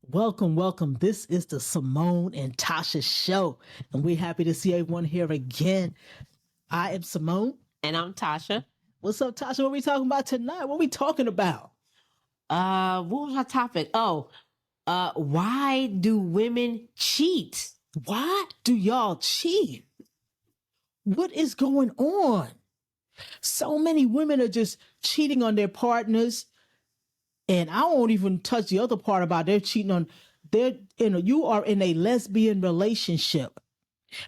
Welcome, welcome. This is the Seymone and Tasha show, and we're happy to see everyone here again. I am Seymone. And I'm Tasha. What's up, Tasha? What are we talking about tonight? What are we talking about? What was our topic? Why do women cheat? Why do y'all cheat? What is going on? So many women are just cheating on their partners. And I won't even touch the other part about they're cheating on you are in a lesbian relationship,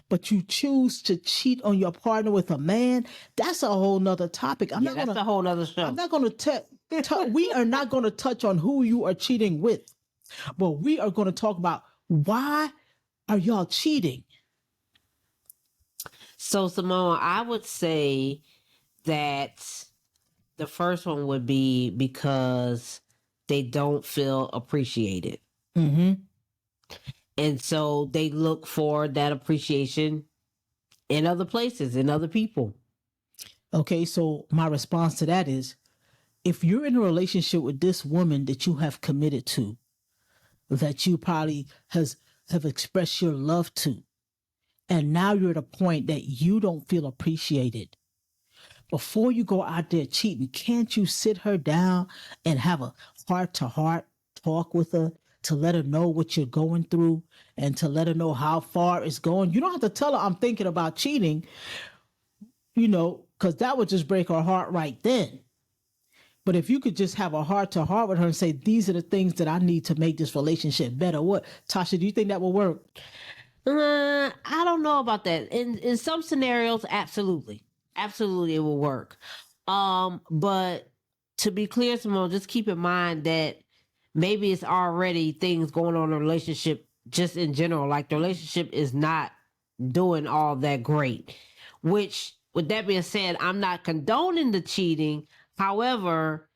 but you choose to cheat on your partner with a man. That's a whole nother topic. That's a whole nother show. I'm not gonna we are not gonna touch on who you are cheating with, but we are gonna talk about why are y'all cheating? So Seymone, I would say that the first one would be because they don't feel appreciated. Mm-hmm. And so they look for that appreciation in other places, in other people. Okay, so my response to that is, if you're in a relationship with this woman that you have committed to, that you probably have expressed your love to, and now you're at a point that you don't feel appreciated, before you go out there cheating, can't you sit her down and have a heart-to-heart talk with her to let her know what you're going through and to let her know how far it's going? You don't have to tell her I'm thinking about cheating, because that would just break her heart right then. But if you could just have a heart-to-heart with her and say, these are the things that I need to make this relationship better. What, Tasha, do you think that will work? I don't know about that. In some scenarios, absolutely. Absolutely, it will work. But to be clear, Seymone, just keep in mind that maybe it's already things going on in the relationship just in general. Like the relationship is not doing all that great. Which, with that being said, I'm not condoning the cheating. However,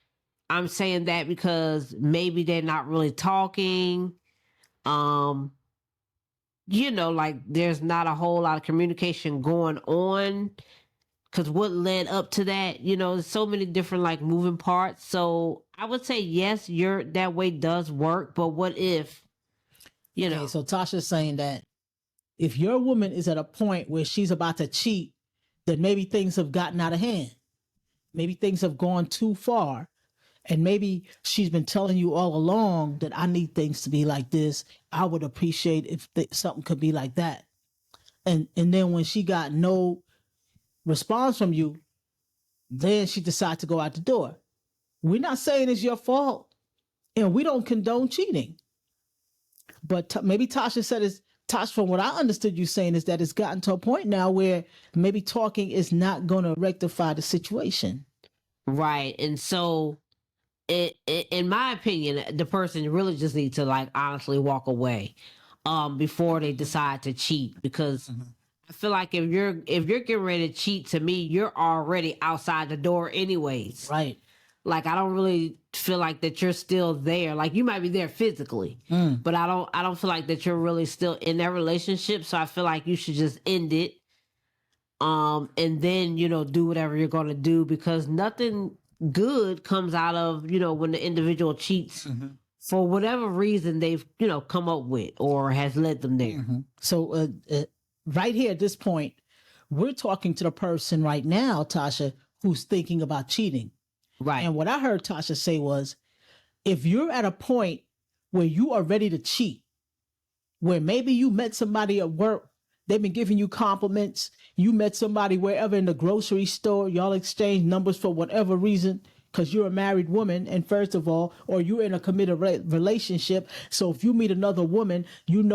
I'm saying that because maybe they're not really talking. Like there's not a whole lot of communication going on. Because what led up to that, there's so many different like moving parts. So I would say yes, that way does work. But what if, Okay, so Tasha's saying that if your woman is at a point where she's about to cheat, then maybe things have gotten out of hand. Maybe things have gone too far. And maybe she's been telling you all along that I need things to be like this. I would appreciate if something could be like that. And then when she got no response from you, then she decides to go out the door. We're not saying it's your fault, and we don't condone cheating. But maybe Tasha said Tasha, from what I understood you saying, is that it's gotten to a point now where maybe talking is not going to rectify the situation. Right. And so in my opinion, the person really just needs to like honestly walk away before they decide to cheat, because I feel like if you're getting ready to cheat, to me, you're already outside the door anyways. Right. Like I don't really feel like that you're still there. Like you might be there physically, but I don't feel like that you're really still in that relationship. So I feel like you should just end it. And then, do whatever you're gonna do, because nothing good comes out of, when the individual cheats for whatever reason they've, come up with or has led them there. So right here at this point, we're talking to the person right now, Tasha, who's thinking about cheating. Right. And what I heard Tasha say was, if you're at a point where you are ready to cheat, where maybe you met somebody at work, they've been giving you compliments, you met somebody wherever in the grocery store, y'all exchange numbers for whatever reason, because you're a married woman, and first of all, or you're in a committed relationship. So if you meet another woman,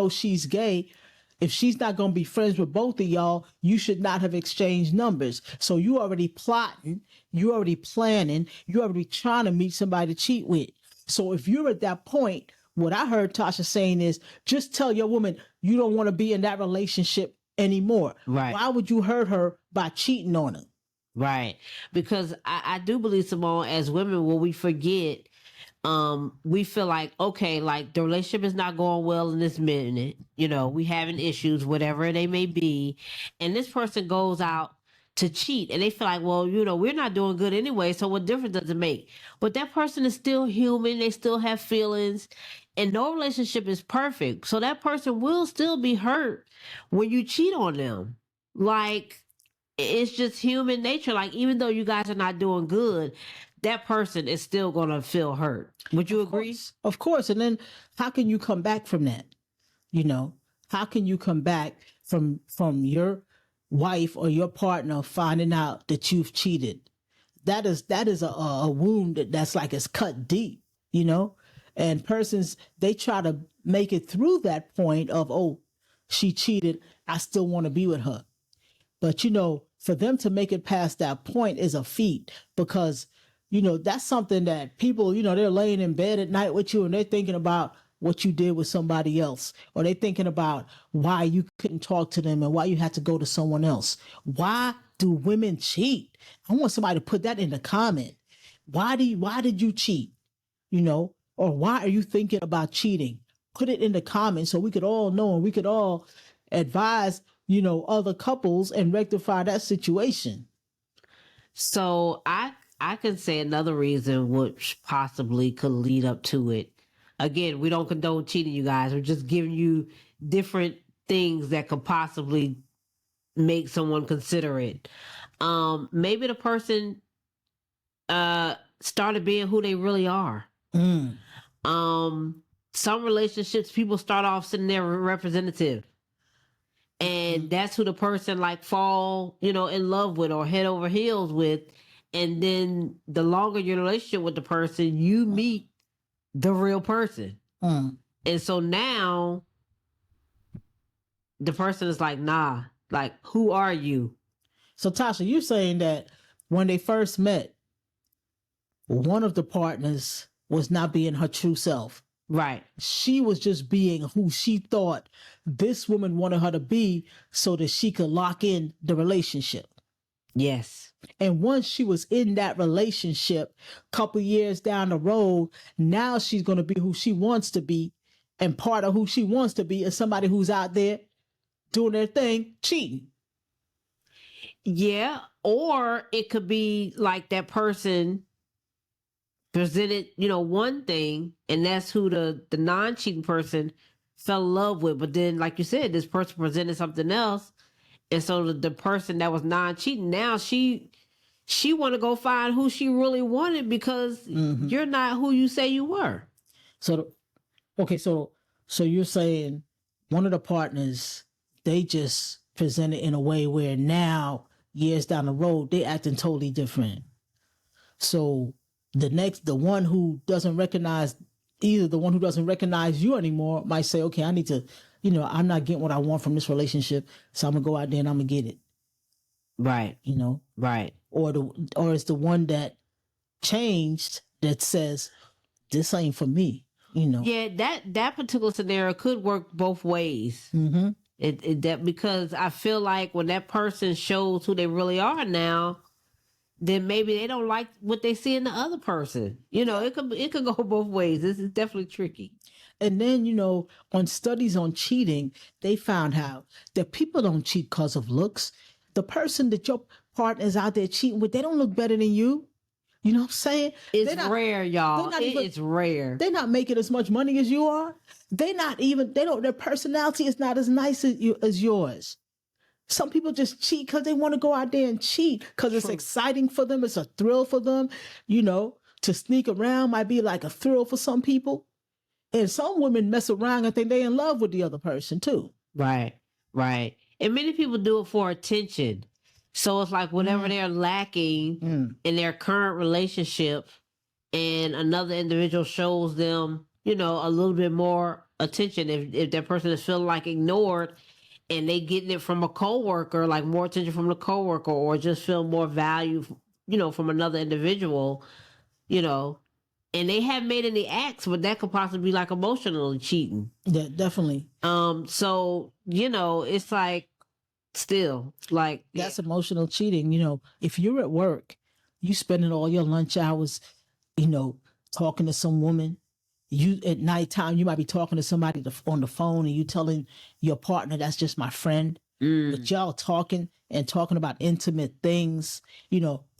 she's gay. If she's not going to be friends with both of y'all, you should not have exchanged numbers. So you already plotting, you already planning, you already trying to meet somebody to cheat with. So if you're at that point, what I heard Tasha saying is, just tell your woman you don't want to be in that relationship anymore. Right. Why would you hurt her by cheating on her? Right. Because I do believe, Seymone, as women, when we forget, we feel like, okay, like the relationship is not going well in this minute, we having issues, whatever they may be. And this person goes out to cheat, and they feel like, well, you know, we're not doing good anyway, so what difference does it make? But that person is still human, they still have feelings, and no relationship is perfect, so that person will still be hurt when you cheat on them. Like, it's just human nature. Like, even though you guys are not doing good, that person is still gonna feel hurt. Would you agree? Of course. And then how can you come back from that? You know, how can you come back from your wife or your partner finding out that you've cheated? That is a wound that's like it's cut deep, you know? And persons, they try to make it through that point of, oh, she cheated, I still want to be with her. But, you know, for them to make it past that point is a feat, because, you know, that's something that people, you know, they're laying in bed at night with you and they're thinking about what you did with somebody else, or they're thinking about why you couldn't talk to them and why you had to go to someone else. Why do women cheat? I want somebody to put that in the comment. Why did you cheat? You know, or why are you thinking about cheating? Put it in the comments so we could all know and we could all advise, you know, other couples and rectify that situation. So I can say another reason which possibly could lead up to it. Again, we don't condone cheating, you guys. We're just giving you different things that could possibly make someone consider it. Maybe the person started being who they really are. Some relationships, people start off sitting there representative, and that's who the person like fall, you know, in love with or head over heels with. And then the longer your relationship with the person, you meet the real person. And so now the person is like, nah, like, who are you? So Tasha, you're saying that when they first met, one of the partners was not being her true self. Right. She was just being who she thought this woman wanted her to be so that she could lock in the relationship. Yes. And once she was in that relationship, couple years down the road, now she's going to be who she wants to be. And part of who she wants to be is somebody who's out there doing their thing, cheating. Yeah. Or it could be like that person presented, you know, one thing, and that's who the non-cheating person fell in love with. But then, like you said, this person presented something else. And so the person that was non-cheating, now she want to go find who she really wanted, because you're not who you say you were. So, okay, so you're saying one of the partners, they just presented in a way where now, years down the road, they acting totally different. So the one who doesn't recognize, either the one who doesn't recognize you anymore might say, okay, I need to, you know, I'm not getting what I want from this relationship, so I'm gonna go out there and I'm gonna get it. Right. You know? Right. Or it's the one that changed that says, this ain't for me, you know? Yeah, that particular scenario could work both ways. That because I feel like when that person shows who they really are now, then maybe they don't like what they see in the other person. You know, it could go both ways. This is definitely tricky. And then, you know, on studies on cheating, they found out that people don't cheat because of looks. The person that your partner is out there cheating with, they don't look better than you. You know what I'm saying? It's rare, y'all. It's rare. They're not making as much money as you are. Their personality is not as nice as yours. Some people just cheat because they want to go out there and cheat because it's exciting for them. It's a thrill for them. You know, to sneak around might be like a thrill for some people. And some women mess around and think they're in love with the other person too. Right, right. And many people do it for attention. So it's like whatever they're lacking in their current relationship, and another individual shows them, you know, a little bit more attention. If that person is feeling like ignored, and they getting it from a coworker, like more attention from the coworker, or just feel more value, you know, from another individual, you know, and they haven't made any acts, but that could possibly be like emotionally cheating. Yeah, definitely. So, you know, it's like, still like, that's emotional cheating. You know, if you're at work, you spending all your lunch hours, you know, talking to some woman. You at nighttime, you might be talking to somebody on the phone, and you telling your partner, that's just my friend. But y'all talking about intimate things,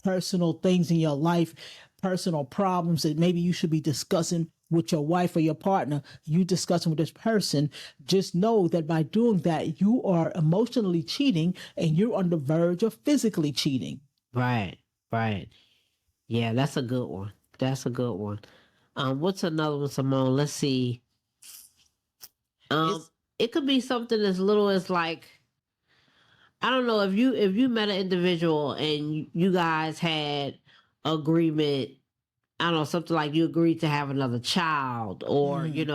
personal things in your life, personal problems that maybe you should be discussing with your wife or your partner, you discussing with this person. Just know that by doing that, you are emotionally cheating and you're on the verge of physically cheating. Right. Yeah, that's a good one. That's a good one. What's another one, Seymone? Let's see. It could be something as little as like, I don't know, if you met an individual and you guys had agreement. I don't know, something like you agreed to have another child, or you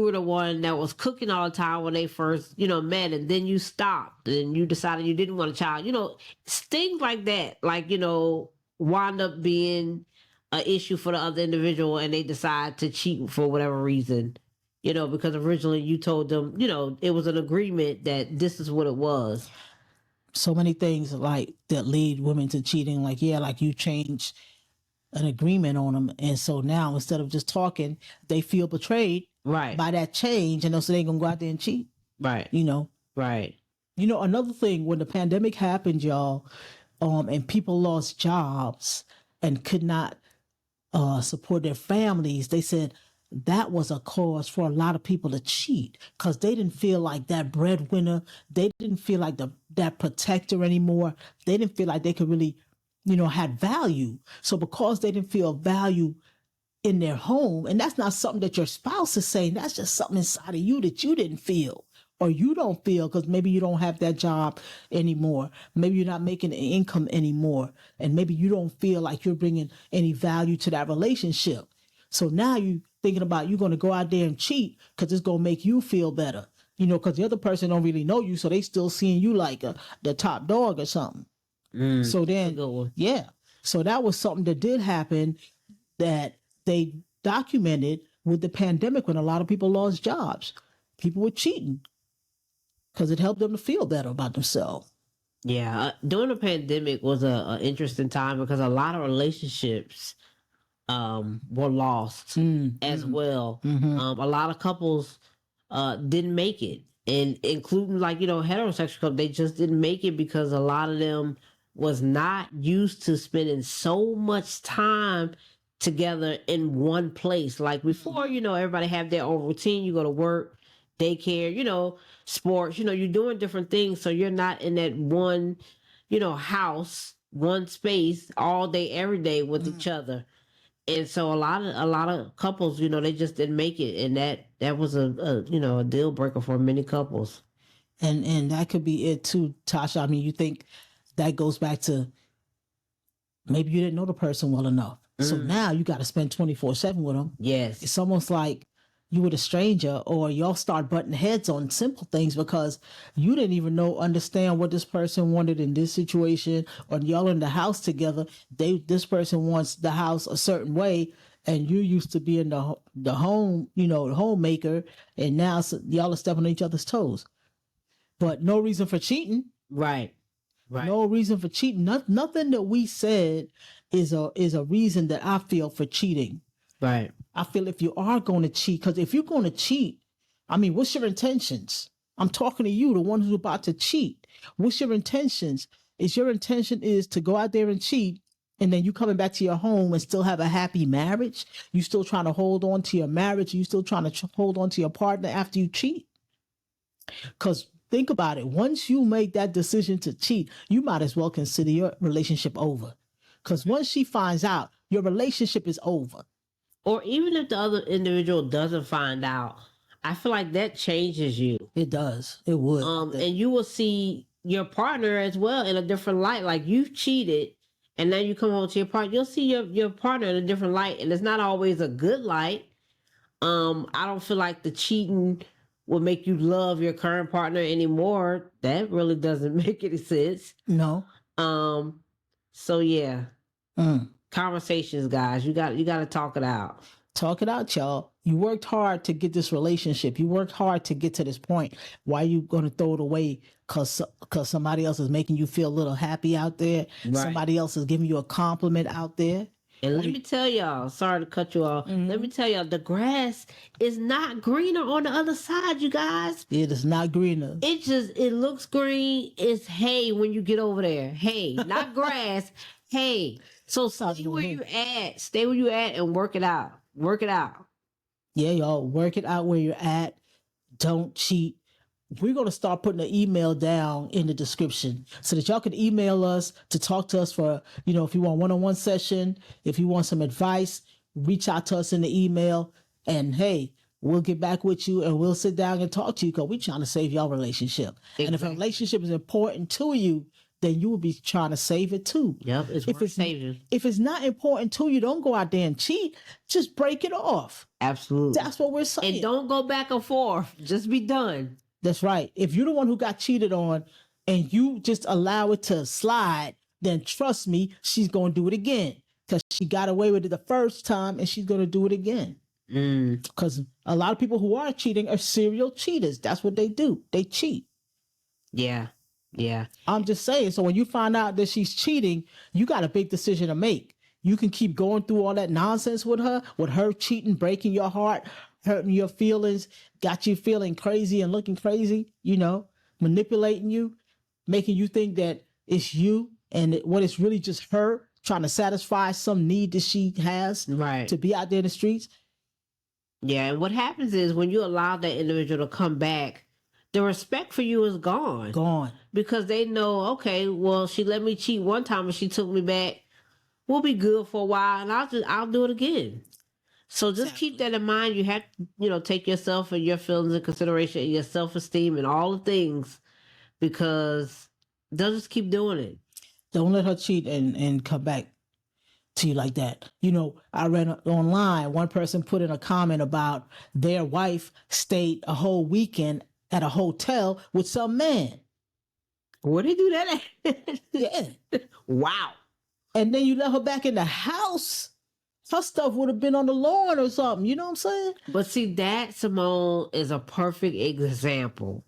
were the one that was cooking all the time when they first met, and then you stopped and you decided you didn't want a child. Things like that, like wound up being an issue for the other individual, and they decide to cheat for whatever reason. Because originally you told them, it was an agreement that this is what it was. So many things like that lead women to cheating. Like, like you changed an agreement on them, and so now instead of just talking, they feel betrayed by that change, and so they gonna go out there and cheat. Right. Right. Another thing, when the pandemic happened, y'all, and people lost jobs and could not support their families, they said that was a cause for a lot of people to cheat, because they didn't feel like that breadwinner. They didn't feel like that protector anymore. They didn't feel like they could really, had value. So because they didn't feel value in their home, and that's not something that your spouse is saying, that's just something inside of you that you didn't feel, or you don't feel because maybe you don't have that job anymore. Maybe you're not making an income anymore. And maybe you don't feel like you're bringing any value to that relationship. So now you thinking about you're going to go out there and cheat because it's going to make you feel better, because the other person don't really know you. So they still seeing you like the top dog or something. So then, so that was something that did happen that they documented with the pandemic when a lot of people lost jobs. People were cheating because it helped them to feel better about themselves. Yeah, during the pandemic was a interesting time because a lot of relationships were lost as well. A lot of couples didn't make it, and including like heterosexual couples, they just didn't make it because a lot of them was not used to spending so much time together in one place. Like before, everybody have their own routine. You go to work, daycare, sports, you're doing different things. So you're not in that one, house, one space all day, every day with each other. And so a lot of couples, they just didn't make it. And that was a deal breaker for many couples. And that could be it too, Tasha. I mean, you think that goes back to maybe you didn't know the person well enough. So now you got to spend 24/7 with them. Yes. It's almost like you were a stranger, or y'all start butting heads on simple things because you didn't even understand what this person wanted in this situation, or y'all in the house together. This person wants the house a certain way, and you used to be in the home, the homemaker, and now y'all are stepping on each other's toes. But no reason for cheating. Right. No reason for cheating. Nothing that we said is a reason that I feel for cheating. Right. I feel if you are going to cheat, because if you're going to cheat, I mean, what's your intentions? I'm talking to you, the one who's about to cheat. What's your intentions? Is your intention is to go out there and cheat, and then you coming back to your home and still have a happy marriage? You still trying to hold on to your marriage? You still trying to hold on to your partner after you cheat? Because think about it. Once you make that decision to cheat, you might as well consider your relationship over. Because once she finds out, your relationship is over. Or even if the other individual doesn't find out, I feel like that changes you. It does. It would. And you will see your partner as well in a different light. Like you've cheated, and now you come home to your partner. You'll see your partner in a different light, and it's not always a good light. I don't feel like the cheating will make you love your current partner anymore. That really doesn't make any sense. No. So yeah. Conversations, guys. You got to talk it out. Talk it out, y'all. You worked hard to get this relationship. You worked hard to get to this point. Why are you going to throw it away because somebody else is making you feel a little happy out there? Right. Somebody else is giving you a compliment out there. And let me tell y'all, sorry to cut you off. Mm-hmm. Let me tell y'all, the grass is not greener on the other side, you guys. It is not greener. It looks green. It's hay when you get over there. Hay, not grass. Hay. So stay where you at. Stay where you at and work it out. Work it out. Yeah, y'all, work it out where you're at. Don't cheat. We're going to start putting the email down in the description so that y'all can email us to talk to us for, if you want one-on-one session, if you want some advice, reach out to us in the email, and hey, we'll get back with you and we'll sit down and talk to you because we're trying to save y'all relationship. Exactly. And if a relationship is important to you, then you will be trying to save it too. Yep, it's saving. If it's not important to you, don't go out there and cheat. Just break it off. Absolutely. That's what we're saying. And don't go back and forth. Just be done. That's right. If you're the one who got cheated on and you just allow it to slide, then trust me, she's going to do it again because she got away with it the first time and she's going to do it again. Because a lot of people who are cheating are serial cheaters. That's what they do. They cheat. Yeah. Yeah. I'm just saying. So when you find out that she's cheating, you got a big decision to make. You can keep going through all that nonsense with her cheating, breaking your heart, hurting your feelings, got you feeling crazy and looking crazy, manipulating you, making you think that it's you and what it's really just her trying to satisfy some need that she has to be out there in the streets. Yeah, and what happens is when you allow that individual to come back, the respect for you is gone. Gone. Because they know, okay, well, she let me cheat one time and she took me back. We'll be good for a while and I'll do it again. So just keep that in mind. You have to, take yourself and your feelings in consideration and your self-esteem and all the things because they'll just keep doing it. Don't let her cheat and come back to you like that. I read online, one person put in a comment about their wife stayed a whole weekend at a hotel with some man. Where they do that at? Yeah. Wow. And then you let her back in the house. Her stuff would have been on the lawn or something. You know what I'm saying? But see, that, Seymone, is a perfect example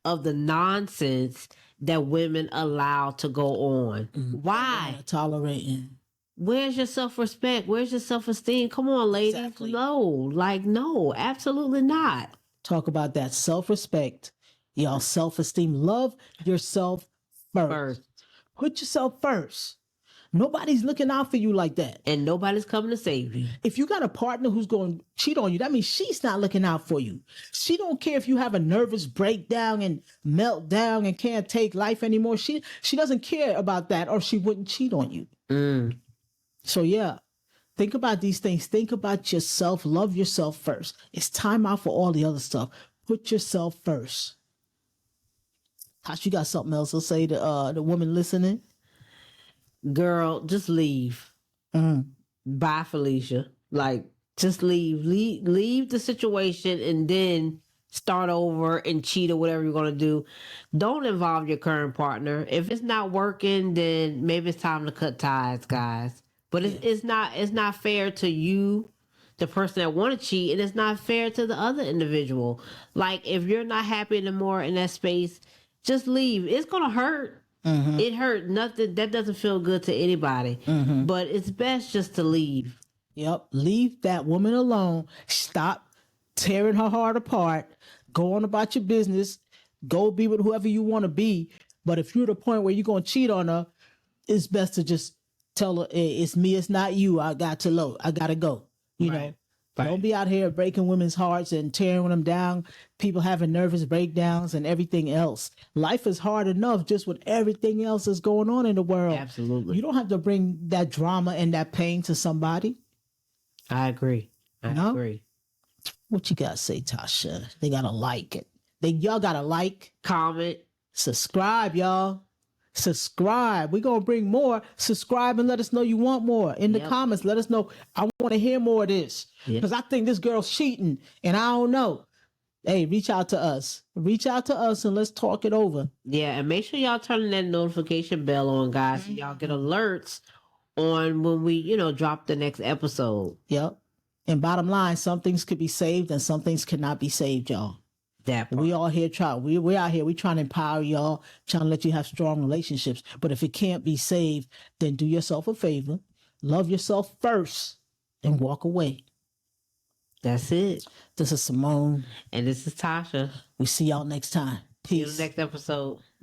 of the nonsense that women allow to go on. Why? Tolerating. Where's your self-respect? Where's your self-esteem? Come on, ladies. Exactly. No, absolutely not. Talk about that self-respect. Y'all, self-esteem. Love yourself first. Put yourself first. Nobody's looking out for you like that. And nobody's coming to save you. If you got a partner who's going to cheat on you, that means she's not looking out for you. She don't care if you have a nervous breakdown and meltdown and can't take life anymore. She doesn't care about that or she wouldn't cheat on you. So yeah, think about these things. Think about yourself. Love yourself first. It's time out for all the other stuff. Put yourself first. Tasha, you got something else to say to the woman listening? Girl, just leave. Bye, Felicia. Just leave. Leave the situation and then start over and cheat or whatever you're going to do. Don't involve your current partner. If it's not working, then maybe it's time to cut ties, guys. But it's not fair to you, the person that want to cheat, and it's not fair to the other individual. If you're not happy anymore in that space, just leave. It's going to hurt. It hurt. Nothing that doesn't feel good to anybody. But it's best just to leave. Yep. Leave that woman alone. Stop tearing her heart apart. Go on about your business. Go be with whoever you want to be. But if you're at a point where you're going to cheat on her, it's best to just tell her, hey, it's me, it's not you. I got to go. You know. Don't be out here breaking women's hearts and tearing them down. People having nervous breakdowns and everything else. Life is hard enough just with everything else that's going on in the world. Absolutely. You don't have to bring that drama and that pain to somebody. I agree. I agree. What you gotta say, Tasha? They gotta like it. Y'all gotta like, comment, subscribe, y'all. Subscribe. We're gonna bring more. Subscribe and let us know you want more. In the comments, let us know. I want to hear more of this. Because I think this girl's cheating and I don't know. Hey, reach out to us. Reach out to us and let's talk it over. Yeah, and make sure y'all turn that notification bell on, guys, so y'all get alerts on when we, drop the next episode. Yep. And bottom line, some things could be saved and some things cannot be saved, y'all. We all here we're out here, we trying to empower y'all, trying to let you have strong relationships. But if it can't be saved, then do yourself a favor. Love yourself first and walk away. That's it. This is Seymone. And this is Tasha. We see y'all next time. See you in Peace. the next episode.